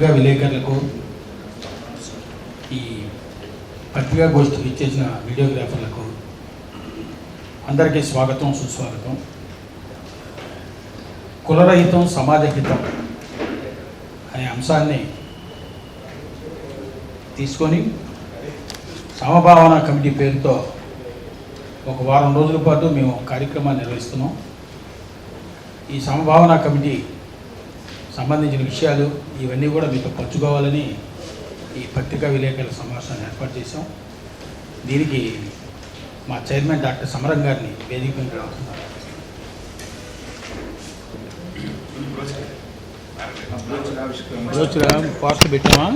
పత్రికా విలేకరులకు, ఈ పత్రికా గోష్ఠికి ఇచ్చేసిన వీడియోగ్రాఫర్లకు అందరికీ స్వాగతం, సుస్వాగతం. కులరహితం సమాజహితం అనే అంశాన్ని తీసుకొని సమభావన కమిటీ పేరుతో ఒక వారం రోజుల పాటు మేము కార్యక్రమాన్ని నిర్వహిస్తున్నాం. ఈ సమభావన కమిటీ సంబంధించిన విషయాలు ఇవన్నీ కూడా మీతో పంచుకోవాలని ఈ పత్రికా విలేకరుల సమావేశాన్ని ఏర్పాటు చేశాం. దీనికి మా చైర్మన్ డాక్టర్ సమరం గారిని వేదిక మీద రాస్తున్నారు. పార్ట్ పెట్టామా?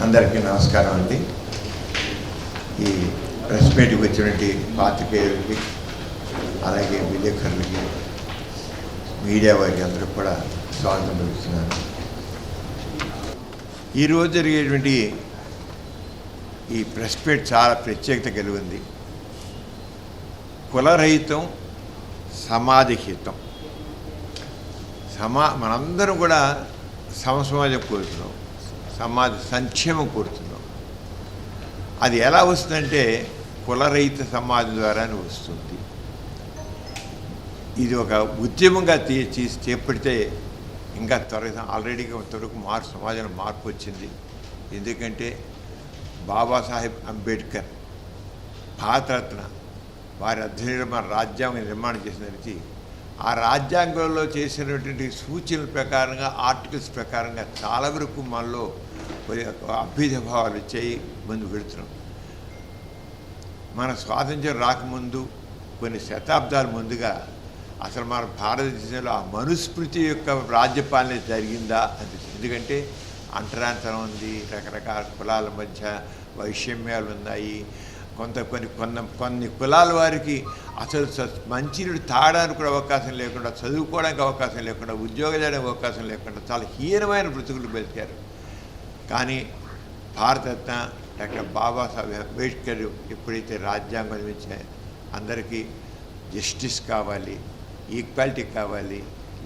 అందరికీ నమస్కారం అండి. ఈ ప్రెస్ మీట్కి వచ్చినటువంటి పాత్రికేయులకి, అలాగే విలేకరులకి, మీడియా వారికి అందరికీ కూడా స్వాగతం పలుకుతున్నాను. ఈరోజు జరిగేటువంటి ఈ ప్రెస్ మీట్ చాలా ప్రత్యేకత కలిగి ఉంది. కులరహితం సమాజహితం. మనందరం కూడా సమాజం కోరుతున్నాం, సమాజ సంక్షేమం కోరుతున్నాం. అది ఎలా వస్తుందంటే కులరహిత సమాజం ద్వారానే వస్తుంది. ఇది ఒక ఉద్యమంగా చేపడితే ఇంకా త్వరగా త్వరకు సమాజంలో మార్పు వచ్చింది. ఎందుకంటే బాబాసాహెబ్ అంబేద్కర్ భారతరత్న వారి అధ్యయనంలో మన రాజ్యాంగం నిర్మాణం చేసినది. ఆ రాజ్యాంగంలో చేసినటువంటి సూచనల ప్రకారంగా, ఆర్టికల్స్ ప్రకారంగా చాలా వరకు మనలో అభ్యుదయ భావాలు వచ్చాయి. ముందు పెడుతున్నాం. మన స్వాతంత్ర్యం రాకముందు కొన్ని శతాబ్దాల ముందుగా అసలు మన భారతదేశంలో ఆ మనుస్మృతి యొక్క రాజ్యపాలన జరిగిందా అనిపిస్తుంది. ఎందుకంటే అంటరాంతరం ఉంది, రకరకాల కులాల మధ్య వైషమ్యాలు ఉన్నాయి. కొన్ని కులాల వారికి అసలు మంచినీడు తాగడానికి కూడా అవకాశం లేకుండా, చదువుకోవడానికి అవకాశం లేకుండా, ఉద్యోగం చేయడానికి అవకాశం లేకుండా చాలా హీనమైన బ్రతుకులు బతికారు. కానీ భారతరత్న డాక్టర్ బాబాసాహెబ్ అంబేద్కర్ ఎప్పుడైతే రాజ్యాంగం ఇచ్చారో అందరికీ జస్టిస్ కావాలి, ఈక్వాలిటీ కావాలి,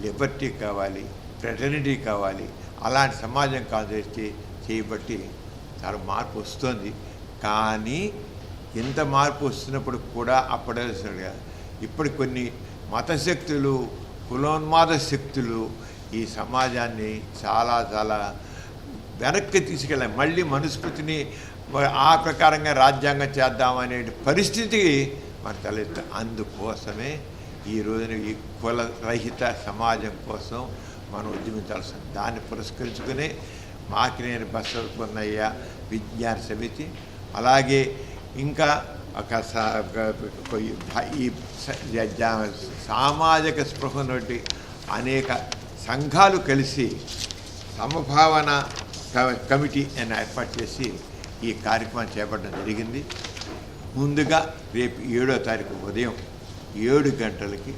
లిబర్టీ కావాలి, ఫ్రెటర్నిటీ కావాలి, అలాంటి సమాజం కాంగ్రెస్ చేయబట్టి చాలా మార్పు వస్తుంది. కానీ ఇంత మార్పు వస్తున్నప్పుడు కూడా అప్పుడేగా ఇప్పుడు కొన్ని మతశక్తులు, కులోన్మాద శక్తులు ఈ సమాజాన్ని చాలా చాలా వెనక్కి తీసుకెళ్ళాలి. మళ్ళీ మనుస్మృతిని ఆ ప్రకారంగా రాజ్యాంగం చేద్దామనే పరిస్థితికి మన తలెత్తు. అందుకోసమే ఈ రోజున ఈ కులరహిత సమాజం కోసం మనం ఉద్యమించాల్సి. దాన్ని పురస్కరించుకునే మాకినేని బసవన్నయ్య విజ్ఞాన సమితి, అలాగే ఇంకా ఒక ఈ సామాజిక స్పృహ నుండి అనేక సంఘాలు కలిసి సమభావన కమిటీ అని ఏర్పాటు చేసి ఈ కార్యక్రమం చేపట్టడం జరిగింది. ముందుగా రేపు 7వ తారీఖు ఉదయం 7 గంటలకి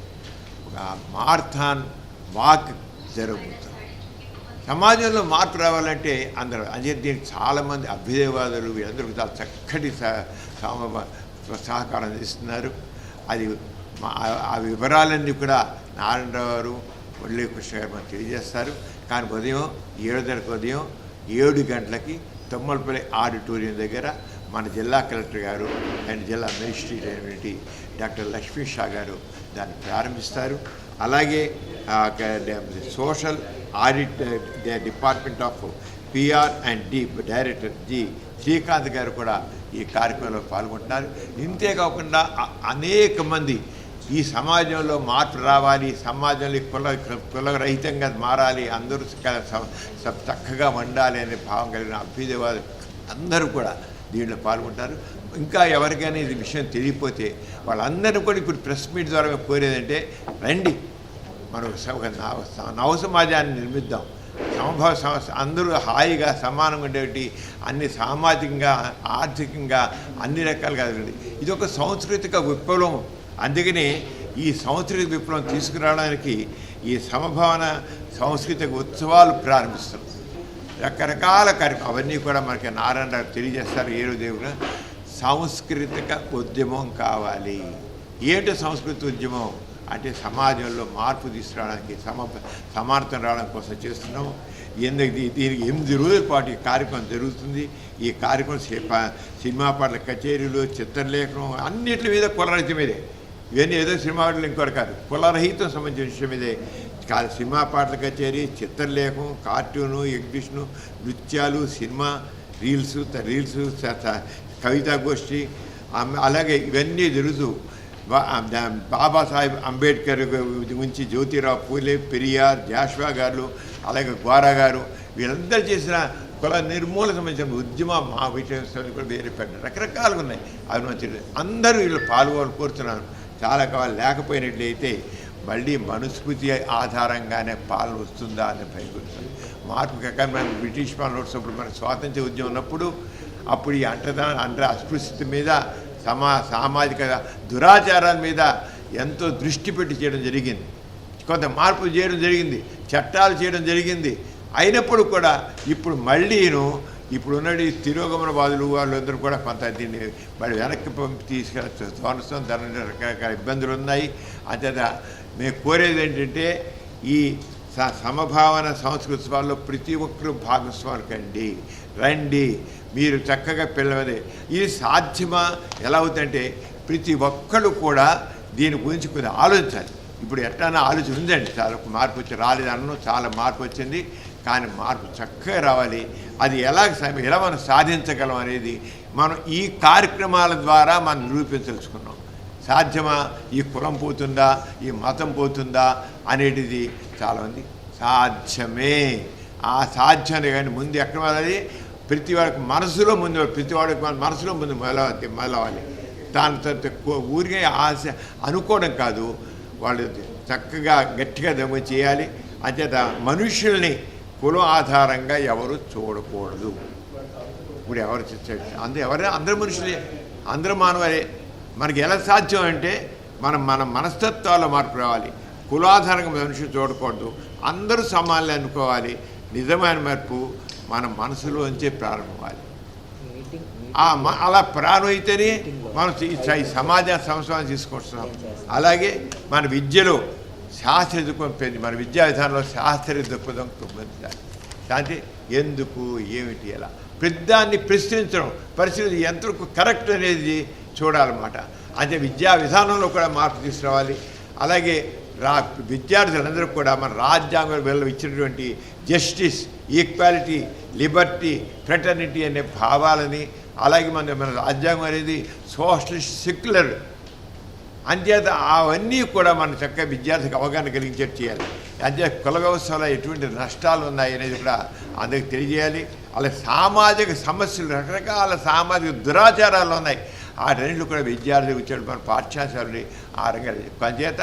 ఒక మార్థాన్ వాక్ జరగబోతుంది. సమాజంలో మార్పు రావాలంటే అందరూ దీనికి చాలామంది అభ్యుదయవాదులు వీళ్ళందరూ చాలా చక్కటి సహకారం ఇస్తున్నారు. అది ఆ వివరాలన్నీ కూడా నారాయణరావు గారు, మురళీకృష్ణ గారు మనకు తెలియజేస్తారు. కానీ ఉదయం 7 గంటలకి తొమ్మలపల్లి ఆడిటోరియం దగ్గర మన జిల్లా కలెక్టర్ గారు అండ్ జిల్లా మేజిస్ట్రేట్ అయినటువంటి డాక్టర్ లక్ష్మీ షా గారు దాన్ని ప్రారంభిస్తారు. అలాగే social audit department of PR&D director G Srikanth గారు కూడా ఈ కార్యక్రమంలో పాల్గొంటున్నారు. ఇంతే కాకుండా అనేక మంది ఈ సమాజంలో మార్పు రావాలి, సమాజంలో కులరహితంగా మారాలి, అందరూ చక్కగా వండాలి అనే భావం కలిగిన అభ్యుదయవాదులు అందరూ కూడా దీంట్లో పాల్గొంటారు. ఇంకా ఎవరికైనా ఇది విషయం తెలియకపోతే వాళ్ళందరూ కూడా ఇప్పుడు ప్రెస్ మీట్ ద్వారా కోరేదంటే రండి, మనం ఒక నవ సమాజాన్ని నిర్మిద్దాం. అందరూ హాయిగా సమానంగా ఉండేటి అన్ని సామాజికంగా, ఆర్థికంగా అన్ని రకాలుగా ఇది ఒక సాంస్కృతిక విప్లవం. అందుకని ఈ సాంస్కృతిక విప్లవం తీసుకురావడానికి ఈ సమభావన సాంస్కృతిక ఉత్సవాలు ప్రారంభిస్తాం. రకరకాల కార్యక్రమం అవన్నీ కూడా మనకి నారాయణరావు తెలియజేస్తారు. ఏరుదేవుగా సాంస్కృతిక ఉద్యమం కావాలి. ఏంటో సంస్కృతి ఉద్యమం అంటే సమాజంలో మార్పు తీసుకురావడానికి సమానతం రావడం కోసం చేస్తున్నాం. దీనికి 8 రోజుల పాటు ఈ కార్యక్రమం జరుగుతుంది. ఈ కార్యక్రమం సినిమా పాటల కచేరీలు, చిత్రలేఖనం అన్నిటి మీద కులరహిత మీదే. ఇవన్నీ ఏదో సినిమా పాటలు ఇంకోటి కాదు, కులరహితం సంబంధించిన విషయం మీదే. సినిమా పాటల కచేరీ, చిత్రలేఖం, కార్టూను, ఎగ్జిబిషను, నృత్యాలు, సినిమా, రీల్స్, కవితాగోష్ఠి, అలాగే ఇవన్నీ జరుగుతూ బాబాసాహెబ్ అంబేద్కర్ గురించి జ్యోతిరావు పూలే, పెరియార్, జాషువా గారు, అలాగే గోరా గారు వీళ్ళందరూ చేసిన కుల నిర్మూలన సంబంధించిన ఉద్యమ మా విషయం కూడా వేరే పెట్టిన రకరకాలుగా ఉన్నాయి. అవి మంచి అందరూ వీళ్ళు పాల్గొని కోరుతున్నాను. చాలా కావాలి లేకపోయినట్లయితే మళ్ళీ మనుస్మృతి ఆధారంగానే పాలన వస్తుందా అని భయపడుతుంది. మార్పు కాక మనం బ్రిటిష్ పాలన వచ్చినప్పుడు మన స్వాతంత్ర్య ఉద్యమం ఉన్నప్పుడు అప్పుడు ఈ అస్పృశ్యత మీద సామాజిక దురాచారాల మీద ఎంతో దృష్టి పెట్టి చేయడం జరిగింది. కొంత మార్పులు చేయడం జరిగింది, చట్టాలు చేయడం జరిగింది. అయినప్పుడు కూడా ఇప్పుడు మళ్ళీను ఇప్పుడున్నది తిరోగమనవాదులు వాళ్ళందరూ కూడా కొంత దీన్ని మళ్ళీ వెనక్కి తీసుకెళ్ళి తోనసం దాని రకరకాల ఇబ్బందులు ఉన్నాయి. అంతేత మేము కోరేది ఏంటంటే ఈ సమభావన సంస్కృతిలో ప్రతి ఒక్కరూ భాగస్వాములు కండి, రండి. మీరు చక్కగా పిల్లవదే ఇది సాధ్యమా ఎలా అవుతుందంటే ప్రతి ఒక్కళ్ళు కూడా దీని గురించి కొద్దిగా ఆలోచించాలి. ఇప్పుడు ఎట్లన్నా ఆలోచన ఉందండి, చాలా మార్పు వచ్చి రాలేదన్నో చాలా మార్పు వచ్చింది. కానీ మార్పు చక్కగా రావాలి. అది ఎలా మనం సాధించగలం అనేది మనం ఈ కార్యక్రమాల ద్వారా మనం నిరూపించదలుచుకున్నాం. సాధ్యమా? ఈ కులం పోతుందా, ఈ మతం పోతుందా అనేది చాలామంది సాధ్యమే. ఆ సాధ్యాన్ని కానీ ముందు ఎక్కడ వెళ్ళాలి? ప్రతి వాడికి మనసులో ముందు, ప్రతి వాడికి మనసులో ముందు మొదలవాలి. దాని ఊరికే ఆశ అనుకోవడం కాదు, వాళ్ళు చక్కగా గట్టిగా దమ్ము చేయాలి. అంచేత మనుషుల్ని కులం ఆధారంగా ఎవరు చూడకూడదు. ఇప్పుడు ఎవరైనా అందరు మనుషులే, అందరూ మానవులే. మనకి ఎలా సాధ్యం అంటే మన మనస్తత్వాల్లో మార్పు రావాలి. కులాధారంగా మనుషులు చూడకూడదు, అందరూ సమానులే అనుకోవాలి. నిజమైన మార్పు మన మనసులోంచే ప్రారంభమవ్వాలి. అలా ప్రారంభమైతేనే మనం ఈ సమాజ సంస్కరణ తీసుకొస్తున్నాం. అలాగే మన విద్యలో శాస్త్రీయ దృక్పథం పెంచి మన విద్యా విధానంలో శాస్త్రీయ దృక్పథం పెంచాలి. అంటే ఎందుకు, ఏమిటి, ఎలా పెద్దాన్ని ప్రశ్నించడం, పరిస్థితి ఎంతవరకు కరెక్ట్ అనేది చూడాలన్నమాట. అంటే విద్యా విధానంలో కూడా మార్పు తీసుకురావాలి. అలాగే విద్యార్థులందరూ కూడా మన రాజ్యాంగం వీళ్ళు ఇచ్చినటువంటి జస్టిస్, ఈక్వాలిటీ, లిబర్టీ, ఫ్రెటర్నిటీ అనే భావాలని, అలాగే మన రాజ్యాంగం అనేది సోషలిస్ట్, సెక్యులర్, అంచేత అవన్నీ కూడా మన చక్కగా విద్యార్థికి అవగాహన కలిగించేట్టు చేయాలి. అంతే కుల వ్యవస్థలో ఎటువంటి నష్టాలు ఉన్నాయి అనేది కూడా అందరికి తెలియజేయాలి. అలాగే సామాజిక సమస్యలు, రకరకాల సామాజిక దురాచారాలు ఉన్నాయి. ఆ రెండింటిలో కూడా విద్యార్థులకు వచ్చే మన పాఠ్యాంశాలని ఆ రంగాలు అంచేత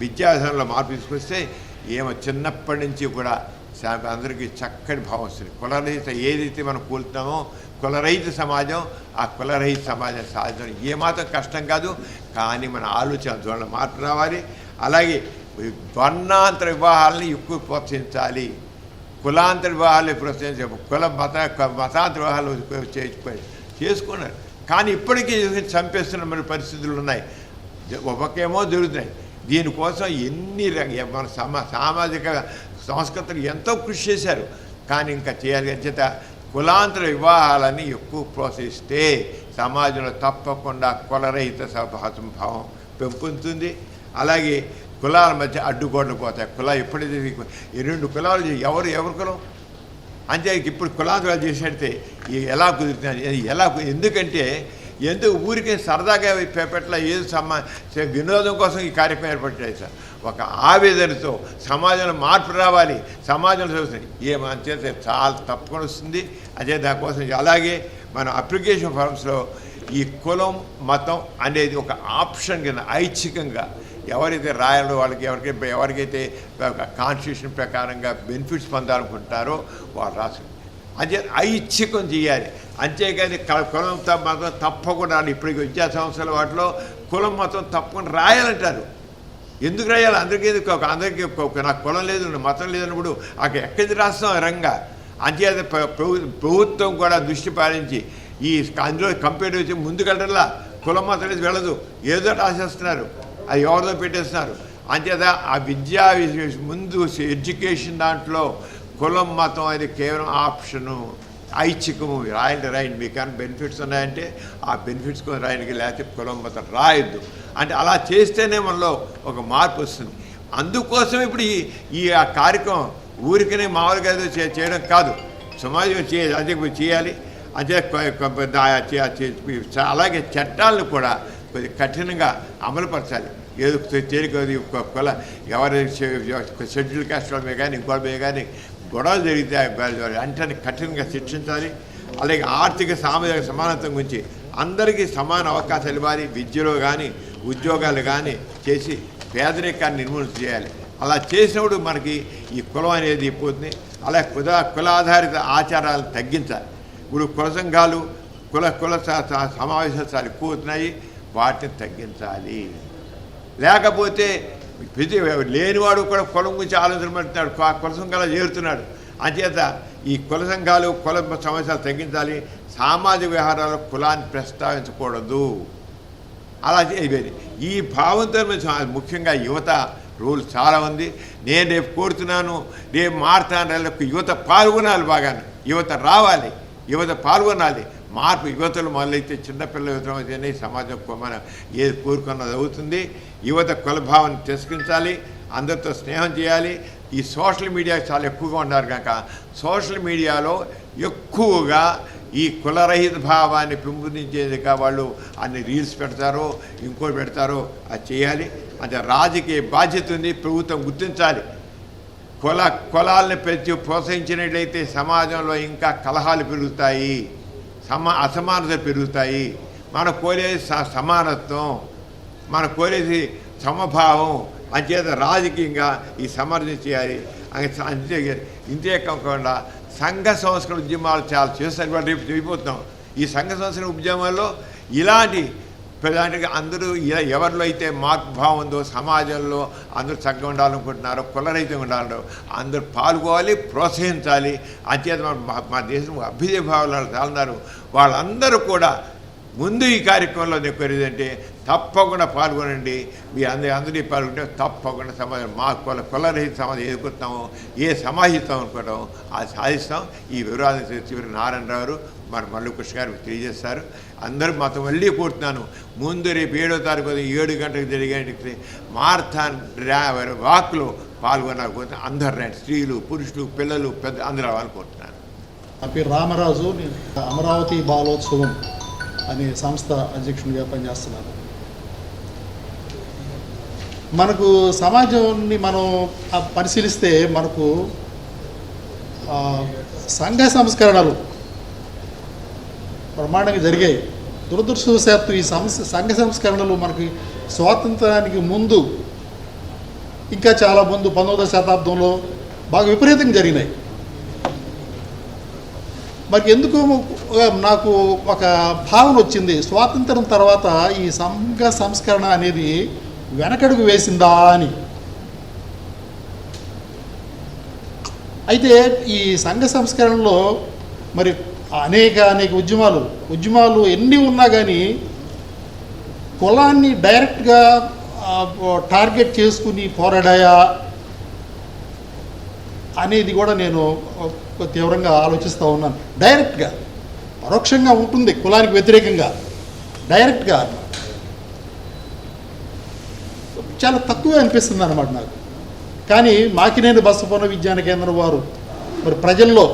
విద్యా విధానంలో మార్పు తీసుకొస్తే చిన్నప్పటి నుంచి కూడా అందరికీ చక్కటి భావం వస్తుంది. కులరహిత ఏదైతే మనం కూలుతున్నామో కులరహిత సమాజం, ఆ కులరహిత సమాజం సాధించడం ఏమాత్రం కష్టం కాదు. కానీ మన ఆలోచన ధోరణిలో మార్పు రావాలి. అలాగే వర్ణాంతర వివాహాలని ఎక్కువ ప్రోత్సహించాలి. కులాంతర వివాహాలు ప్రోత్సహించాలి. మతాంతర వివాహాలు చేసుకున్నారు. కానీ ఇప్పటికీ చంపేస్తున్న మన పరిస్థితులు ఉన్నాయి. ఒకకేమో జరుగుతున్నాయి. దీనికోసం ఎన్ని మన సామాజిక సంస్కృతులు ఎంతో కృషి చేశారు. కానీ ఇంకా చేయాలి. చేత కులాంతర వివాహాలని ఎక్కువ ప్రోత్సహిస్తే సమాజంలో తప్పకుండా కులరహిత భావం పెంపొందుతుంది. అలాగే కులాల మధ్య అడ్డుగోడలు పోతాయి. ఎప్పుడైతే ఈ 2 కులాలు ఎవరు కులం అంతే. ఇప్పుడు కులాంతరాలు చేసేస్తే ఎలా కుదురుతుంది? ఎందుకంటే ఊరికే సరదాగా పెట్టల ఏదో వినోదం కోసం ఈ కార్యక్రమం ఏర్పాటు చేశారు. ఒక ఆవేదనతో సమాజంలో మార్పు రావాలి. సమాజంలో చూస్తుంది ఏమంటే చాలా తప్పకుండా వస్తుంది. అదే దానికోసం అలాగే మన అప్లికేషన్ ఫార్మ్స్లో ఈ కులం, మతం అనేది ఒక ఆప్షన్ కింద ఐచ్ఛికంగా ఎవరైతే రాయాలో వాళ్ళకి ఎవరికైతే కాన్స్టిట్యూషన్ ప్రకారంగా బెనిఫిట్స్ పొందాలనుకుంటారో వాళ్ళు రాసుకుంటారు. అదే ఐచ్ఛికం చేయాలి. అంతేగాని కులం మతం తప్పకుండా ఇప్పటికి విద్యా సంస్థల వాటిలో కులం మతం తప్పకుండా రాయాలంటారు. ఎందుకు రాయాలి? అందరికీ నాకు కులం లేదు, మతం లేదన్నప్పుడు అక్కడ ఎక్కడికి రాస్తాం రంగా? అంచేత ప్రభుత్వం కూడా దృష్టి పాలించి ఈ అందులో కంప్యూటర్ వచ్చి ముందుకెళ్ళడంలా కులం మతం అనేది వెళ్ళదు, ఏదో రాసేస్తున్నారు, అది ఎవరిదో పెట్టేస్తున్నారు. అంచేత ఆ విద్యా ముందు ఎడ్యుకేషన్ దాంట్లో కులం మతం అది కేవలం ఆప్షను, ఐచ్ఛికము. రాయండి రాయండి, మీకు ఏమైనా బెనిఫిట్స్ ఉన్నాయంటే ఆ బెనిఫిట్స్ కోసం రాయడానికి, లేకపోతే కులం మతం రాయొద్దు. అంటే అలా చేస్తేనే మనలో ఒక మార్పు వస్తుంది. అందుకోసం ఇప్పుడు ఈ ఆ కార్యక్రమం ఊరికనే మామూలుగా చేయడం కాదు, సమాజం అదే చేయాలి. అదే అలాగే చట్టాలను కూడా కొద్దిగా కఠినంగా అమలుపరచాలి. ఏదో తేలిక కుల ఎవరి షెడ్యూల్ కాస్ట్ మీద కానీ ఇంకోటి మీద కానీ గొడవలు జరిగితే అంటే కఠినంగా శిక్షించాలి. అలాగే ఆర్థిక సామాజిక సమానత్వం గురించి అందరికీ సమాన అవకాశాలు ఇవ్వాలి. విద్యలో కానీ ఉద్యోగాలు కానీ చేసి పేదరికాన్ని నిర్మూలన చేయాలి. అలా చేసినప్పుడు మనకి ఈ కులం అనేది పోతుంది. అలాగే కులాధారిత ఆచారాలను తగ్గించాలి. ఇప్పుడు కుల సంఘాలు కుల సమావేశాలు ఎక్కువ అవుతున్నాయి, వాటిని తగ్గించాలి. లేకపోతే ప్రతి లేనివాడు కూడా కులం గురించి ఆలోచనపడుతున్నాడు, కుల సంఘాలు చేరుతున్నాడు. అంచేత ఈ కుల సంఘాలు కుల సమస్యలు తగ్గించాలి. సామాజిక వ్యవహారాల్లో కులాన్ని ప్రస్తావించకూడదు. అలా అయిపోయింది. ఈ భావంతో ముఖ్యంగా యువత రూల్ చాలా ఉంది. నేను రేపు కోరుతున్నాను, రేపు మారుతాను, యువత పాల్గొనాలి. బాగాను యువత రావాలి, యువత పాల్గొనాలి. మార్పు యువతలు మొదలైతే చిన్నపిల్లల యువత అయితేనే సమాజం మనం ఏది కోరుకున్నది అవుతుంది. యువత కులభావాన్ని తిరస్కరించాలి, అందరితో స్నేహం చేయాలి. ఈ సోషల్ మీడియా చాలా ఎక్కువగా ఉన్నారు కనుక సోషల్ మీడియాలో ఎక్కువగా ఈ కులరహిత భావాన్ని పెంపొందించేదిగా వాళ్ళు అన్ని రీల్స్ పెడతారో ఇంకోటి పెడతారో అది చేయాలి. అంటే రాజకీయ బాధ్యత ఉంది, ప్రభుత్వం గుర్తించాలి. కులాలను ప్రోత్సహించినట్లయితే సమాజంలో ఇంకా కలహాలు పెరుగుతాయి, అసమానతలు పెరుగుతాయి. మనం కోరేది సమానత్వం, మనం కోరేది సమభావం. అంచేత రాజకీయంగా ఈ సమర్థన చేయాలి. ఇంతే కాకుండా సంఘ సంస్కరణ ఉద్యమాలు చాలా చేస్తారు. వాళ్ళు రేపు అయిపోతున్నాం. ఈ సంఘ సంస్కరణ ఉద్యమాల్లో ఇలాంటి ప్రధానంగా అందరూ ఎవరిలో అయితే మార్పు భావం ఉందో, సమాజంలో అందరూ చక్కగా ఉండాలనుకుంటున్నారో, కులరహితంగా ఉండాలనో అందరూ పాల్గొవాలి, ప్రోత్సహించాలి. అంచేత మా దేశం అభ్యుదయ భావాలు చాలన్నారు. వాళ్ళందరూ కూడా ముందు ఈ కార్యక్రమంలో నేను కోరేదంటే తప్పకుండా పాల్గొనండి. మీరు అందరూ పాల్గొంటే తప్పకుండా సమాజం మా కులరహిత సమాజం ఎదుర్కొంటామో, ఏ సమాహితం అనుకుంటామో అది సాధిస్తాం. ఈ వివరాలు చివరి నారాయణరావు మరి మల్లుకృష్ణ గారు తెలియజేస్తారు. అందరూ మాతో మళ్ళీ కోరుతున్నాను, ముందు రేపు 7వ తారీఖు 7 గంటలకు జరిగే మారథాన్ వాక్లో పాల్గొనకపోతే అందరూ రండి, స్త్రీలు పురుషులు పిల్లలు పెద్ద అందరూ రావాలని కోరుతున్నాను. నా పేరు రామరాజు. నేను అమరావతి బాలోత్సవం అనే సంస్థ అధ్యక్షునిగా పనిచేస్తున్నాను. మనకు సమాజాన్ని మనం పరిశీలిస్తే మనకు సంఘ సంస్కరణలు బ్రహ్మాండంగా జరిగాయి. దురదృష్టవశాత్తు ఈ సంఘ సంస్కరణలు మనకి స్వాతంత్రానికి ముందు ఇంకా చాలా ముందు 19వ శతాబ్దంలో బాగా విపరీతంగా జరిగినాయి. మరి ఎందుకు నాకు ఒక భావన వచ్చింది, స్వాతంత్రం తర్వాత ఈ సంఘ సంస్కరణ అనేది వెనకడుగు వేసిందా అని. అయితే ఈ సంఘ సంస్కరణలో మరి అనేక ఉద్యమాలు ఎన్ని ఉన్నా కానీ కులాన్ని డైరెక్ట్గా టార్గెట్ చేసుకుని పోరాడాయా అనేది కూడా నేను తీవ్రంగా ఆలోచిస్తూ ఉన్నాను. డైరెక్ట్గా పరోక్షంగా ఉంటుంది కులానికి వ్యతిరేకంగా, డైరెక్ట్గా చాలా తక్కువే అనిపిస్తుంది అన్నమాట నాకు. కానీ మాకినేని బసవపుర విజ్ఞాన కేంద్రం వారు మరి ప్రజల్లో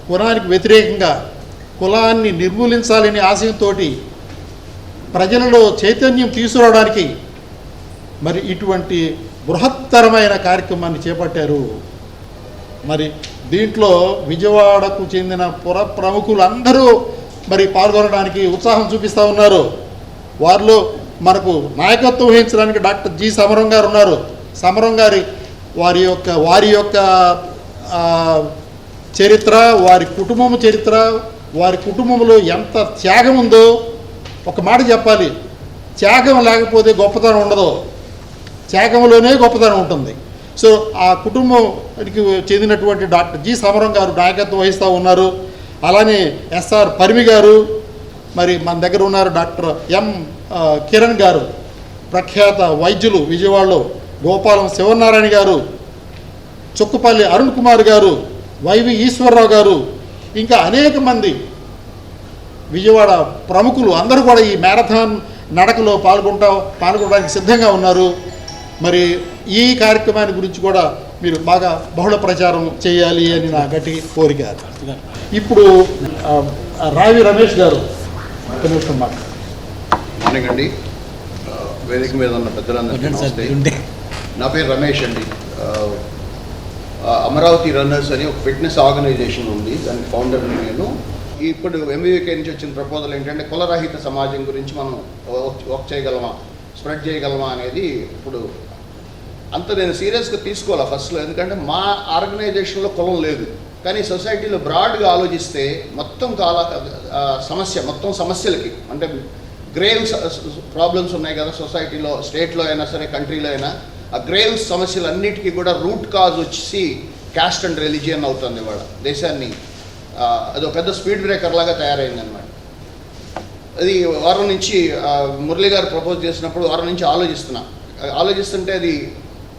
కులానికి వ్యతిరేకంగా కులాన్ని నిర్మూలించాలనే ఆశయంతో ప్రజలలో చైతన్యం తీసుకురావడానికి మరి ఇటువంటి బృహత్తరమైన కార్యక్రమాన్ని చేపట్టారు. మరి దీంట్లో విజయవాడకు చెందిన ప్రముఖులు అందరూ మరి పాల్గొనడానికి ఉత్సాహం చూపిస్తూ ఉన్నారు. వారిలో మనకు నాయకత్వం వహించడానికి డాక్టర్ జి సమరం గారు ఉన్నారు. సమరం గారి వారి యొక్క చరిత్ర, వారి కుటుంబం చరిత్ర, వారి కుటుంబంలో ఎంత త్యాగం ఉందో ఒక మాట చెప్పాలి. త్యాగం లేకపోతే గొప్పతనం ఉండదు. త్యాగంలోనే గొప్పతనం ఉంటుంది. సో ఆ కుటుంబానికి చెందినటువంటి డాక్టర్ జి సమరం గారు నాయకత్వం వహిస్తూ ఉన్నారు. అలానే ఎస్ఆర్ పరిమి గారు, మరి మన దగ్గర ఉన్నారు డాక్టర్ ఎం కిరణ్ గారు, ప్రఖ్యాత వైద్యులు విజయవాడలో, గోపాలం శివనారాయణ గారు, చుక్కపల్లి అరుణ్ కుమార్ గారు, వైవి ఈశ్వరరావు గారు, ఇంకా అనేక మంది విజయవాడ ప్రముఖులు అందరూ కూడా ఈ మ్యారథాన్ నడకలో పాల్గొనడానికి సిద్ధంగా ఉన్నారు. మరి ఈ కార్యక్రమాన్ని గురించి కూడా మీరు బాగా బహుళ ప్రచారం చేయాలి అని నా గట్టి కోరిక. ఇప్పుడు రావి రమేష్ గారు ఒక నిమిషం మార్నింగ్. వేదిక మీద ఉన్న పెద్దలందరికీ నమస్తే. నా పేరు రమేష్ అండి. అమరావతి రన్నర్స్ అని ఒక ఫిట్నెస్ ఆర్గనైజేషన్ ఉంది, దానికి ఫౌండర్ని నేను. ఇప్పుడు ఎంబీవీకే నుంచి వచ్చిన ప్రపోజల్ ఏంటంటే కులరహిత సమాజం గురించి మనం వర్క్ చేయగలమా, స్ప్రెడ్ చేయగలమా అనేది. ఇప్పుడు అంత నేను సీరియస్గా తీసుకోవాలి ఫస్ట్లో, ఎందుకంటే మా ఆర్గనైజేషన్లో కులం లేదు, కానీ సొసైటీలో బ్రాడ్గా ఆలోచిస్తే మొత్తం మొత్తం సమస్యలకి, అంటే గ్రేవ్ ప్రాబ్లమ్స్ ఉన్నాయి కదా సొసైటీలో, స్టేట్లో అయినా సరే కంట్రీలో అయినా, ఆ గ్రేవ్ సమస్యలన్నిటికీ కూడా రూట్ కాజ్ వచ్చి క్యాస్ట్ అండ్ రిలీజియన్ అవుతుంది ఇవాళ దేశాన్ని. అది ఒక పెద్ద స్పీడ్ బ్రేకర్ లాగా తయారైందనమాట. అది వారం నుంచి మురళి గారు ప్రపోజ్ చేసినప్పుడు వారం నుంచి ఆలోచిస్తుంటే అది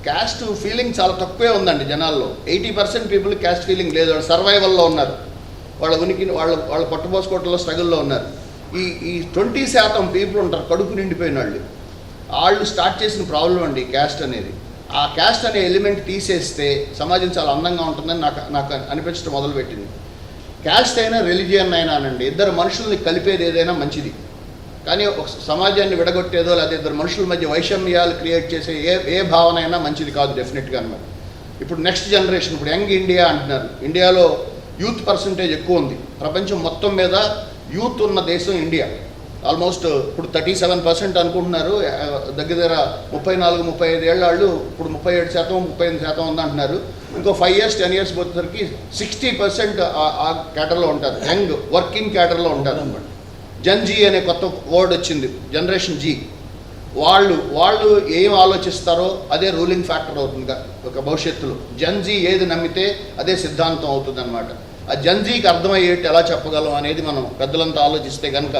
క్యాస్ట్ ఫీలింగ్ చాలా తక్కువే ఉందండి జనాల్లో. 80% పీపుల్ క్యాస్ట్ ఫీలింగ్ లేదు, వాళ్ళు సర్వైవల్లో ఉన్నారు, వాళ్ళ ఉనికిని వాళ్ళ పట్టుపోసుకోవటంలో స్ట్రగుల్లో ఉన్నారు. ఈ 20% పీపుల్ ఉంటారు కడుపు నిండిపోయిన వాళ్ళు స్టార్ట్ చేసిన ప్రాబ్లం అండి క్యాస్ట్ అనేది. ఆ క్యాస్ట్ అనే ఎలిమెంట్ తీసేస్తే సమాజం చాలా అందంగా ఉంటుందని నాకు అనిపించడం మొదలుపెట్టింది. క్యాస్ట్ అయినా రిలీజియన్ అయినా అనండి, ఇద్దరు మనుషుల్ని కలిపేది ఏదైనా మంచిది, కానీ ఒక సమాజాన్ని విడగొట్టేదో లేదా ఇద్దరు మనుషుల మధ్య వైషమ్యాలు క్రియేట్ చేసే ఏ భావన అయినా మంచిది కాదు డెఫినెట్గా అనమాట. ఇప్పుడు నెక్స్ట్ జనరేషన్, ఇప్పుడు యంగ్ ఇండియా అంటున్నారు, ఇండియాలో యూత్ పర్సంటేజ్ ఎక్కువ ఉంది. ప్రపంచం మొత్తం మీద యూత్ ఉన్న దేశం ఇండియా. ఆల్మోస్ట్ ఇప్పుడు 37% అనుకుంటున్నారు, దగ్గర 34-35 ఏళ్ళ వాళ్ళు ఇప్పుడు 37%, 35% ఉందంటున్నారు. ఇంకో 5 years 10 years పోయేసరికి 60% ఆ క్యాటర్లో ఉంటారు, యంగ్ వర్కింగ్ క్యాటర్లో ఉంటారు అనమాట. జీ అనే కొత్త వర్డ్ వచ్చింది, జనరేషన్ జీ. వాళ్ళు ఏం ఆలోచిస్తారో అదే రూలింగ్ ఫ్యాక్టర్ అవుతుంది ఒక భవిష్యత్తులో. జీ ఏది నమ్మితే అదే సిద్ధాంతం అవుతుంది అనమాట. ఆ జీకి అర్థమయ్యేట్టు ఎలా చెప్పగలం అనేది మనం పెద్దలంతా ఆలోచిస్తే కనుక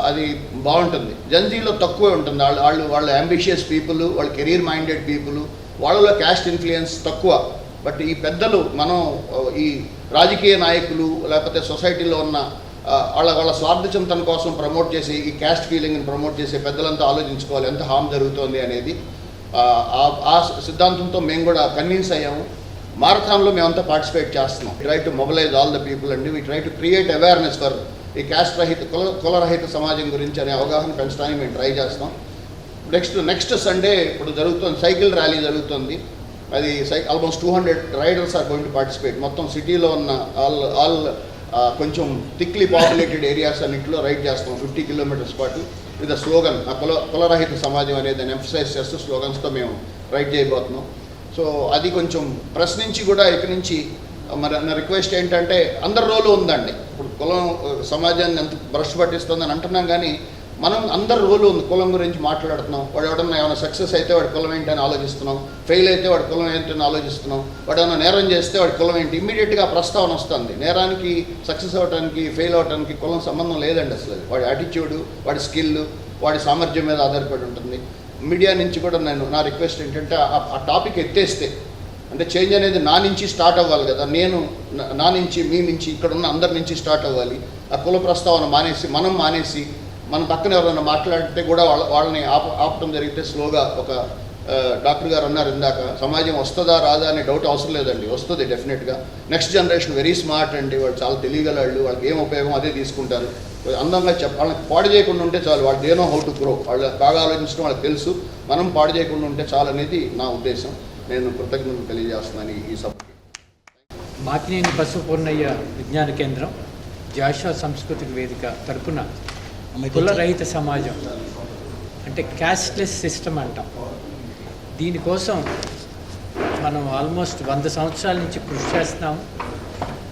అది బాగుంటుంది. జీలో తక్కువే ఉంటుంది. వాళ్ళు అంబిషియస్ పీపుల్, వాళ్ళు కెరీర్ మైండెడ్ పీపుల్, వాళ్ళలో క్యాస్ట్ ఇన్ఫ్లుయెన్స్ తక్కువ. బట్ ఈ పెద్దలు, మనం ఈ రాజకీయ నాయకులు లేకపోతే సొసైటీలో ఉన్న వాళ్ళ స్వార్థ చింతన కోసం ప్రమోట్ చేసి ఈ క్యాస్ట్ ఫీలింగ్ని ప్రమోట్ చేసే పెద్దలంతా ఆలోచించుకోవాలి ఎంత హామ్ జరుగుతోంది అనేది. ఆ సిద్ధాంతంతో మేము కూడా కన్విన్స్ అయ్యాము. మారథాన్లో మేమంతా పార్టిసిపేట్ చేస్తున్నాం. Try to mobilise all the people అండి. We try to create awareness for ఈ క్యాస్ట్ రహిత కులరహిత సమాజం గురించి అనే అవగాహన పెంచడానికి మేము ట్రై చేస్తాం. నెక్స్ట్ సండే ఇప్పుడు జరుగుతుంది, సైకిల్ ర్యాలీ జరుగుతుంది. అది almost 200 riders are going to participate. మొత్తం సిటీలో ఉన్న ఆల్ కొంచెం థిక్లీ పాపులేటెడ్ ఏరియాస్ అన్నింటిలో రైడ్ చేస్తాం 50 kilometers పాటు. విత్ ద స్లోగన్ కులరహిత సమాజం అనేది దాన్ని ఎంఫసైజ్ చేస్తూ స్లోగన్స్తో మేము రైడ్ చేయబోతున్నాం. సో అది కొంచెం ప్రెస్ నుంచి కూడా ఇక్కడి నుంచి మరి నా రిక్వెస్ట్ ఏంటంటే, అందరి రోలు ఉందండి. ఇప్పుడు కులం సమాజాన్ని ఎంత బ్రష్ పట్టిస్తుందని అంటున్నాం, కానీ మనం అందరి రోలు ఉంది. కులం గురించి మాట్లాడుతున్నాం. వాడు ఎవడన్నా ఏమైనా సక్సెస్ అయితే వాడి కులం ఏంటని ఆలోచిస్తున్నాం, ఫెయిల్ అయితే వాడి కులం ఏంటని ఆలోచిస్తున్నాం, వాడు ఏమైనా నేరం చేస్తే వాడి కులం ఏంటి. ఇమ్మీడియట్గా ప్రస్తావన వస్తుంది. నేరానికి, సక్సెస్ అవ్వడానికి, ఫెయిల్ అవ్వడానికి కులం సంబంధం లేదండి అసలు. వాడి యాటిట్యూడ్, వాడి స్కిల్, వాడి సామర్థ్యం మీద ఆధారపడి ఉంటుంది. మీడియా నుంచి కూడా నా రిక్వెస్ట్ ఏంటంటే, ఆ టాపిక్ ఎత్తేస్తే, అంటే చేంజ్ అనేది నా నుంచి స్టార్ట్ అవ్వాలి కదా. నా నుంచి, మీ నుంచి, ఇక్కడ ఉన్న అందరి నుంచి స్టార్ట్ అవ్వాలి. ఆ కుల ప్రస్తావన మానేసి మన పక్కన ఎవరైనా మాట్లాడితే కూడా వాళ్ళని ఆపటం జరిగితే స్లోగా. ఒక డాక్టర్ గారు అన్నారు ఇందాక, సమాజం వస్తుందా రాదా అనే డౌట్ అవసరం లేదండి, వస్తుంది డెఫినెట్గా. నెక్స్ట్ జనరేషన్ వెరీ స్మార్ట్ అండి, వాళ్ళు చాలా తెలియగల వాళ్ళు, వాళ్ళకి ఏం ఉపయోగం అదే తీసుకుంటారు. అందంగా వాళ్ళకి పాడు చేయకుండా ఉంటే చాలు. వాళ్ళు they know how to grow, వాళ్ళు బాగా ఆలోచించడం వాళ్ళకి తెలుసు. మనం పాడు చేయకుండా ఉంటే చాలు అనేది నా ఉద్దేశం. నేను కృతజ్ఞతలు తెలియజేస్తున్నాను ఈ సభకి. మాకినేని బసవపూర్ణయ్య విజ్ఞాన కేంద్రం, జాషువా సాంస్కృతిక వేదిక తరపున కులరహిత సమాజం అంటే క్యాస్ట్లెస్ సిస్టమ్ అంటాం. దీనికోసం మనం ఆల్మోస్ట్ 100 సంవత్సరాల నుంచి కృషి చేస్తున్నాం.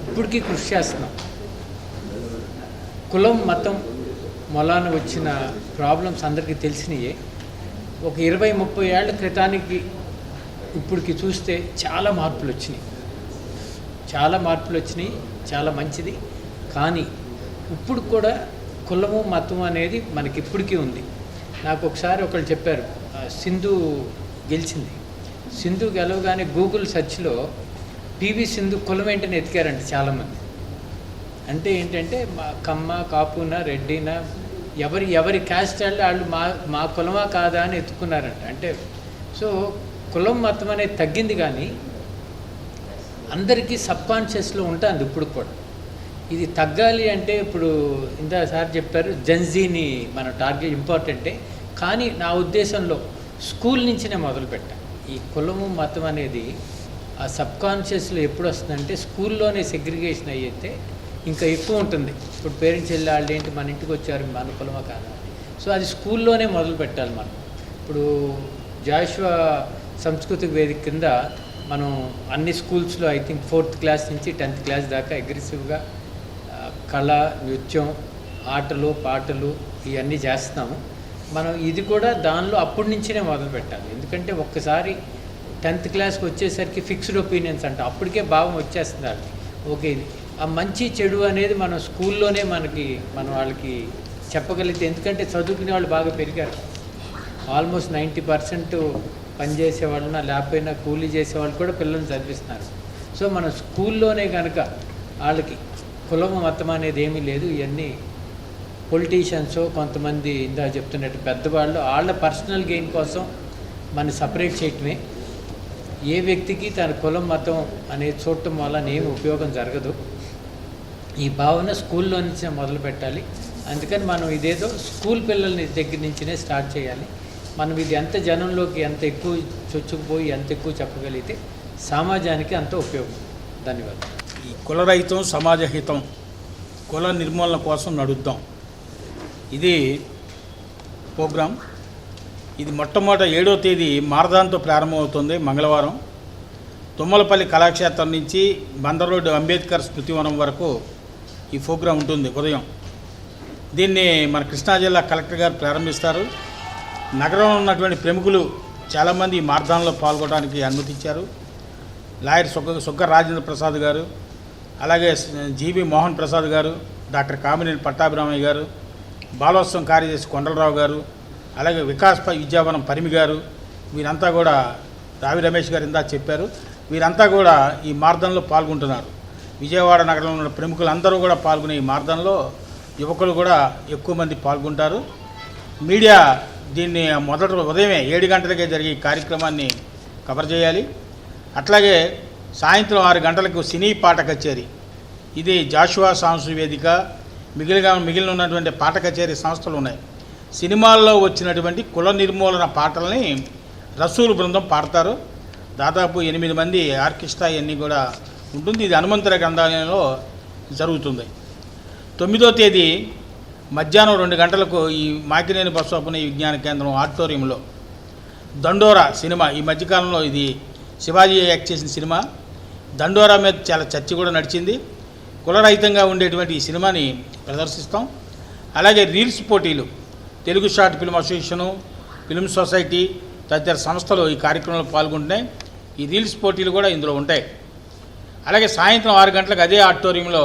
ఇప్పటికీ కృషి చేస్తున్నాం. కులం, మతం మొలాన వచ్చిన ప్రాబ్లమ్స్ అందరికీ తెలిసినయే. ఒక 20-30 ఏళ్ల క్రితానికి ఇప్పటికి చూస్తే చాలా మార్పులు వచ్చినాయి, చాలా మంచిది. కానీ ఇప్పుడు కూడా కులము మతం అనేది మనకి ఇప్పటికీ ఉంది. నాకు ఒకసారి ఒకళ్ళు చెప్పారు, సింధు గెలిచింది. సింధు గెలవగానే గూగుల్ సెర్చ్లో పివి సింధు కులం ఏంటని ఎతికారంట చాలామంది. అంటే ఏంటంటే మా కమ్మ, కాపున, రెడ్డిన, ఎవరి క్యాస్ట్ వాళ్ళు మా కులమా కాదా అని ఎత్తుకున్నారంట. అంటే సో కులం మతం అనేది తగ్గింది, కానీ అందరికీ సబ్కాన్షియస్లో ఉంటుంది ఇప్పుడు కూడా. ఇది తగ్గాలి అంటే ఇప్పుడు ఇందా సార్ చెప్పారు జెన్జీని మన టార్గెట్ ఇంపార్టెంటే, కానీ నా ఉద్దేశంలో స్కూల్ నుంచినే మొదలు పెట్టాలి. ఈ కులము మతం అనేది ఆ సబ్కాన్షియస్లో ఎప్పుడు వస్తుందంటే స్కూల్లోనే సెగ్రిగేషన్ అయితే ఇంకా ఎక్కువ ఉంటుంది. ఇప్పుడు పేరెంట్స్ వెళ్ళి వాళ్ళు ఏంటి మన ఇంటికి వచ్చారు మన కులమా కాదా. సో అది స్కూల్లోనే మొదలు పెట్టాలి మనం. ఇప్పుడు జాషువా సాంస్కృతిక వేదిక కింద మనం అన్ని స్కూల్స్లో ఐ థింక్ 4th క్లాస్ నుంచి 10th క్లాస్ దాకా అగ్రెసివ్గా కళ, నృత్యం, ఆటలు, పాటలు ఇవన్నీ చేస్తున్నాము. మనం ఇది కూడా దానిలో అప్పటి నుంచినే మొదలు పెట్టాలి. ఎందుకంటే ఒక్కసారి 10th క్లాస్కి వచ్చేసరికి ఫిక్స్డ్ ఒపీనియన్స్ అంట, అప్పటికే భావం వచ్చేస్తుంది వాళ్ళకి. ఓకే, ఇది ఆ మంచి చెడు అనేది మనం స్కూల్లోనే మనం వాళ్ళకి చెప్పగలిగితే, ఎందుకంటే చదువుకునే వాళ్ళు బాగా పెరిగారు. ఆల్మోస్ట్ 90% పనిచేసే వాళ్ళన లేకపోయినా కూలీ చేసేవాళ్ళు కూడా పిల్లల్ని చదివిస్తున్నారు. సో మనం స్కూల్లోనే కనుక వాళ్ళకి కులం మతం అనేది ఏమీ లేదు, ఇవన్నీ పొలిటీషియన్స్ కొంతమంది ఇందా చెప్తున్నట్టు పెద్దవాళ్ళు వాళ్ళ పర్సనల్ గెయిన్ కోసం మనం సపరేట్ చేయటమే. ఏ వ్యక్తికి తన కులం మతం అనేది చూడటం వల్ల ఏమి ఉపయోగం జరగదు. ఈ భావన స్కూల్లో నుంచే మొదలు పెట్టాలి. అందుకని మనం ఇదేదో స్కూల్ పిల్లల్ని దగ్గర నుంచినే స్టార్ట్ చేయాలి. మనం ఇది ఎంత జనంలోకి ఎంత ఎక్కువ చొచ్చుకుపోయి ఎంత ఎక్కువ చెప్పగలిగితే సమాజానికి అంత ఉపయోగం. ధన్యవాదాలు. ఈ కులరహితం సమాజహితం, కుల నిర్మూలన కోసం నడుద్దాం, ఇది ప్రోగ్రాం. ఇది మొట్టమొదట 7వ తేదీ మారదాన్తో ప్రారంభమవుతుంది. మంగళవారం తుమ్మలపల్లి కళాక్షేత్రం నుంచి బందర్ రోడ్డు అంబేద్కర్ స్మృతివనం వరకు ఈ ప్రోగ్రాం ఉంటుంది ఉదయం. దీన్ని మన కృష్ణా జిల్లా కలెక్టర్ గారు ప్రారంభిస్తారు. నగరంలో ఉన్నటువంటి ప్రముఖులు చాలామంది ఈ మారథాన్లో పాల్గొనడానికి అనుమతించారు. లాయర్ సుగ్గ రాజేంద్ర ప్రసాద్ గారు, అలాగే జీబీ మోహన్ ప్రసాద్ గారు, డాక్టర్ కామినేని పట్టాభిరామయ్య గారు, బాలోత్సవం కార్యదర్శి కొండలరావు గారు, అలాగే వికాస్ విద్యావనం పరిమి గారు, వీరంతా కూడా రావి రమేష్ గారు ఇందా చెప్పారు, వీరంతా కూడా ఈ మారథాన్లో పాల్గొంటున్నారు. విజయవాడ నగరంలో ఉన్న ప్రముఖులందరూ కూడా పాల్గొనే ఈ మారథాన్లో యువకులు కూడా ఎక్కువ మంది పాల్గొంటారు. మీడియా దీన్ని మొదట ఉదయమే 7 గంటలకే జరిగే ఈ కార్యక్రమాన్ని కవర్ చేయాలి. అట్లాగే సాయంత్రం 6 గంటలకు సినీ పాట కచేరీ, ఇది జాషువా సాంస్కృతిక వేదిక, మిగిలిన ఉన్నటువంటి పాట కచేరీ సంస్థలు ఉన్నాయి. సినిమాల్లో వచ్చినటువంటి కుల నిర్మూలన పాటల్ని రసూలు బృందం పాడతారు. దాదాపు 8 మంది ఆర్కెస్ట్రా ఇవన్నీ కూడా ఉంటుంది. ఇది హనుమంతుల గ్రంథాలయంలో జరుగుతుంది. 9వ తేదీ మధ్యాహ్నం 2 గంటలకు ఈ మాకినేని బసవపున్నయ్య విజ్ఞాన కేంద్రం ఆడిటోరియంలో దండోరా సినిమా, ఈ మధ్యకాలంలో ఇది శివాజీ యాక్ట్ చేసిన సినిమా, దండోరా మీద చాలా చర్చ కూడా నడిచింది. కులరహితంగా ఉండేటువంటి ఈ సినిమాని ప్రదర్శిస్తాం. అలాగే రీల్స్ పోటీలు, Telugu short film association, film society తదితర సంస్థలు ఈ కార్యక్రమంలో పాల్గొంటున్నాయి. ఈ రీల్స్ పోటీలు కూడా ఇందులో ఉంటాయి. అలాగే సాయంత్రం 6 గంటలకు అదే ఆడిటోరియంలో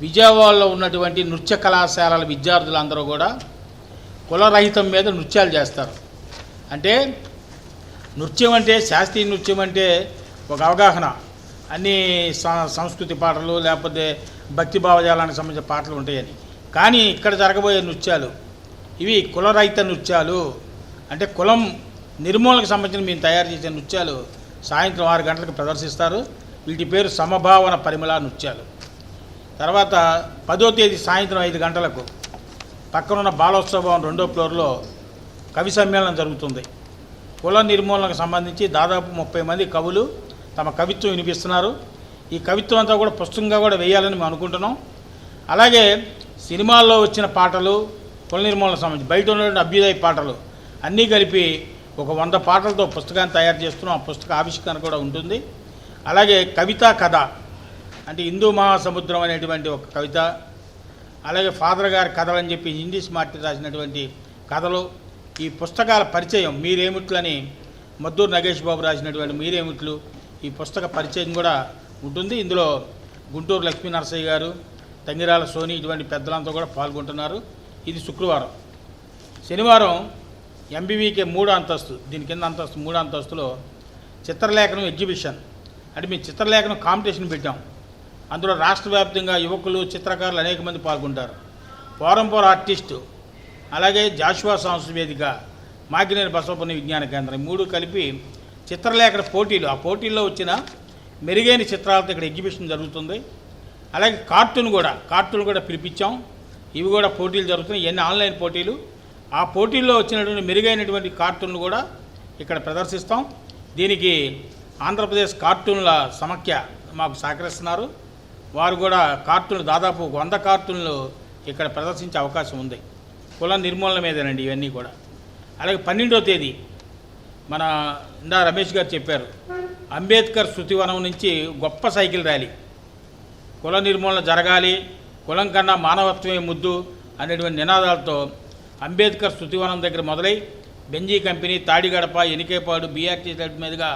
విజయవాడలో ఉన్నటువంటి నృత్య కళాశాలల విద్యార్థులందరూ కూడా కులరహితం మీద నృత్యాలు చేస్తారు. అంటే నృత్యం అంటే శాస్త్రీయ నృత్యం అంటే ఒక అవగాహన, అన్ని సంస్కృతి పాటలు లేకపోతే భక్తి భావజాలానికి సంబంధించిన పాటలు ఉంటాయని. కానీ ఇక్కడ జరగబోయే నృత్యాలు ఇవి కులరహిత నృత్యాలు, అంటే కులం నిర్మూలనకు సంబంధించిన మేము తయారు చేసే నృత్యాలు సాయంత్రం 6 గంటలకు ప్రదర్శిస్తారు. వీటి పేరు సమభావన పరిమళ నృత్యాలు. తర్వాత 10వ తేదీ సాయంత్రం 5 గంటలకు పక్కనున్న బాలోత్సవ భవన్ 2వ ఫ్లోర్లో కవి సమ్మేళనం జరుగుతుంది. కుల నిర్మూలనకు సంబంధించి దాదాపు 30 మంది కవులు తమ కవిత్వం వినిపిస్తున్నారు. ఈ కవిత్వం అంతా కూడా పుస్తకంగా కూడా వేయాలని మేము అనుకుంటున్నాం. అలాగే సినిమాల్లో వచ్చిన పాటలు, కుల నిర్మూలనకు సంబంధించి బయట ఉన్నటువంటి అభ్యుదయ పాటలు అన్నీ కలిపి ఒక 100 పాటలతో పుస్తకాన్ని తయారు చేస్తున్నాం. ఆ పుస్తక ఆవిష్కరణ కూడా ఉంటుంది. అలాగే కవిత కథ, అంటే హిందూ మహాసముద్రం అనేటువంటి ఒక కవిత, అలాగే ఫాదర్ గారి కథలు అని చెప్పి ఇంగ్లీష్ మార్టి రాసినటువంటి కథలు, ఈ పుస్తకాల పరిచయం మీరేమిట్లని మద్దూరు నగేష్ బాబు రాసినటువంటి మీరేమిట్లు ఈ పుస్తక పరిచయం కూడా ఉంటుంది. ఇందులో గుంటూరు లక్ష్మీ నరసయ్య గారు, తంగిరాల సోని ఇటువంటి పెద్దలంతా కూడా పాల్గొంటున్నారు. ఇది శుక్రవారం. శనివారం ఎంబీవీకే 3వ అంతస్తు, దీని కింద అంతస్తు 3వ అంతస్తులో చిత్రలేఖనం ఎగ్జిబిషన్ అంటే మేము చిత్రలేఖనం కాంపిటీషన్ పెట్టాం. అందులో రాష్ట్ర వ్యాప్తంగా యువకులు, చిత్రకారులు అనేక మంది పాల్గొంటారు. ఫోరం ఫర్ ఆర్టిస్టు, అలాగే జాషువా సాంస్కృతిక వేదిక, మాకినేని బసవపుణ్య విజ్ఞాన కేంద్రం 3 కలిపి చిత్రలేఖన పోటీలు, ఆ పోటీల్లో వచ్చిన మెరుగైన చిత్రాలతో ఇక్కడ ఎగ్జిబిషన్ జరుగుతుంది. అలాగే కార్టూన్ కూడా పిలిపించాం. ఇవి కూడా పోటీలు జరుగుతున్నాయి. ఇవన్నీ ఆన్లైన్ పోటీలు. ఆ పోటీల్లో వచ్చినటువంటి మెరుగైనటువంటి కార్టూన్లు కూడా ఇక్కడ ప్రదర్శిస్తాం. దీనికి ఆంధ్రప్రదేశ్ కార్టూన్ల సమాఖ్య మాకు సహకరిస్తున్నారు. వారు కూడా కార్టూన్లు దాదాపు 100 కార్టూన్లు ఇక్కడ ప్రదర్శించే అవకాశం ఉంది. కుల నిర్మూలన మీదేనండి ఇవన్నీ కూడా. అలాగే 12వ తేదీ మన ఇందా రమేష్ గారు చెప్పారు, అంబేద్కర్ శృతివనం నుంచి గొప్ప సైకిల్ ర్యాలీ, కుల నిర్మూలన జరగాలి, కులం కన్నా మానవత్వమే ముద్దు అనేటువంటి నినాదాలతో అంబేద్కర్ శృతివనం దగ్గర మొదలై Benji company, Tadigadapa, Enikepadu, BRT side మీదుగా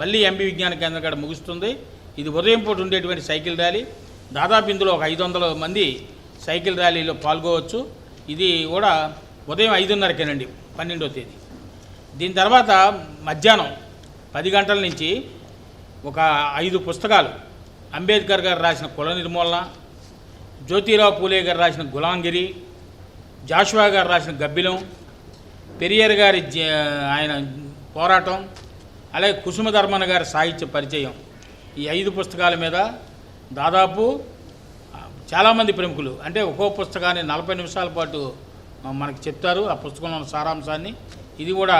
మళ్ళీ ఎంబీ విజ్ఞాన కేంద్రం కాడ ముగుస్తుంది. ఇది ఉదయం పూట ఉండేటువంటి సైకిల్ ర్యాలీ. దాదాపు ఇందులో ఒక 500 మంది సైకిల్ ర్యాలీలో పాల్గొవచ్చు. ఇది కూడా ఉదయం 5:30కేనండి 12వ తేదీ. దీని తర్వాత మధ్యాహ్నం 10 గంటల నుంచి ఒక 5 పుస్తకాలు, అంబేద్కర్ గారు రాసిన కుల నిర్మూలన, జ్యోతిరావు పూలే గారు రాసిన గులాంగిరి, జాషువా గారు రాసిన గబ్బిలం, పెరియార్ గారి ఆయన పోరాటం, అలాగే కుసుమధర్మన్ గారి సాహిత్య పరిచయం, ఈ 5 పుస్తకాల మీద దాదాపు చాలామంది ప్రముఖులు అంటే ఒక్కో పుస్తకాన్ని 40 నిమిషాల పాటు మనకి చెప్తారు ఆ పుస్తకంలో సారాంశాన్ని. ఇది కూడా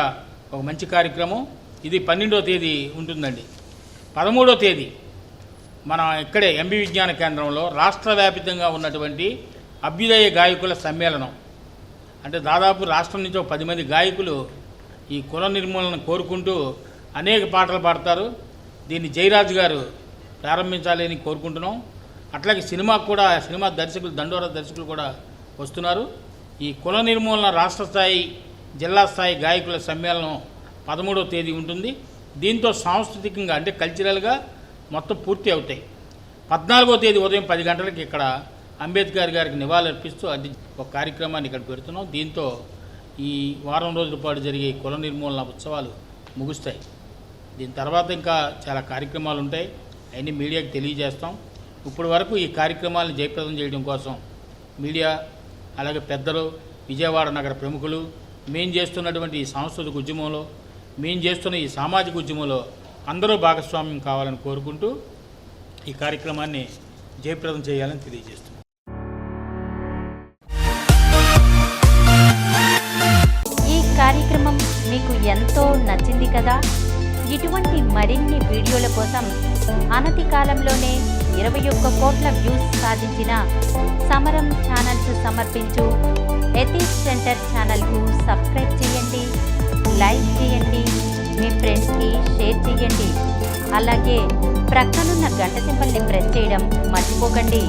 ఒక మంచి కార్యక్రమం. ఇది 12వ తేదీ ఉంటుందండి. 13వ తేదీ మన ఇక్కడే ఎంబీ విజ్ఞాన కేంద్రంలో రాష్ట్ర వ్యాప్తంగా ఉన్నటువంటి అభ్యుదయ గాయకుల సమ్మేళనం. అంటే దాదాపు రాష్ట్రం నుంచి 10 మంది గాయకులు ఈ కుల నిర్మూలన కోరుకుంటూ అనేక పాటలు పాడతారు. దీన్ని జయరాజు గారు ప్రారంభించాలని కోరుకుంటున్నాం. అట్లాగే సినిమాకు కూడా సినిమా దర్శకులు, దండోరా దర్శకులు కూడా వస్తున్నారు. ఈ కుల నిర్మూలన రాష్ట్ర స్థాయి, జిల్లా స్థాయి గాయకుల సమ్మేళనం 13వ తేదీ ఉంటుంది. దీంతో సాంస్కృతికంగా అంటే కల్చరల్గా మొత్తం పూర్తి అవుతాయి. 14వ తేదీ ఉదయం 10 గంటలకి ఇక్కడ అంబేద్కర్ గారికి నివాళులర్పిస్తూ అది ఒక కార్యక్రమాన్ని ఇక్కడ పెడుతున్నాం. దీంతో ఈ వారం రోజుల పాటు జరిగే కుల నిర్మూలన ఉత్సవాలు ముగుస్తాయి. దీని తర్వాత ఇంకా చాలా కార్యక్రమాలు ఉంటాయి, అవన్నీ మీడియాకి తెలియజేస్తాం. ఇప్పటి వరకు ఈ కార్యక్రమాలను జయప్రదం చేయడం కోసం మీడియా, అలాగే పెద్దలు, విజయవాడ నగర ప్రముఖులు, మేము చేస్తున్నటువంటి ఈ సాంస్కృతిక ఉద్యమంలో, మేము చేస్తున్న ఈ సామాజిక ఉద్యమంలో అందరూ భాగస్వామ్యం కావాలని కోరుకుంటూ ఈ కార్యక్రమాన్ని జయప్రదం చేయాలని తెలియజేస్తున్నాం. ఈ కార్యక్రమం మీకు ఎంతో నచ్చింది కదా. ఇటువంటి మరిన్ని వీడియోల కోసం అనతి కాలంలోనే 21 కోట్ల వ్యూస్ సాధించిన సమరం ఛానల్స్ సమర్పించు ఎథిక్స్ సెంటర్ ఛానల్కు సబ్స్క్రైబ్ చేయండి, లైక్ చేయండి, మీ ఫ్రెండ్స్కి షేర్ చేయండి. అలాగే ప్రక్కనున్న గంట సింబల్ని ప్రెస్ చేయడం మర్చిపోకండి.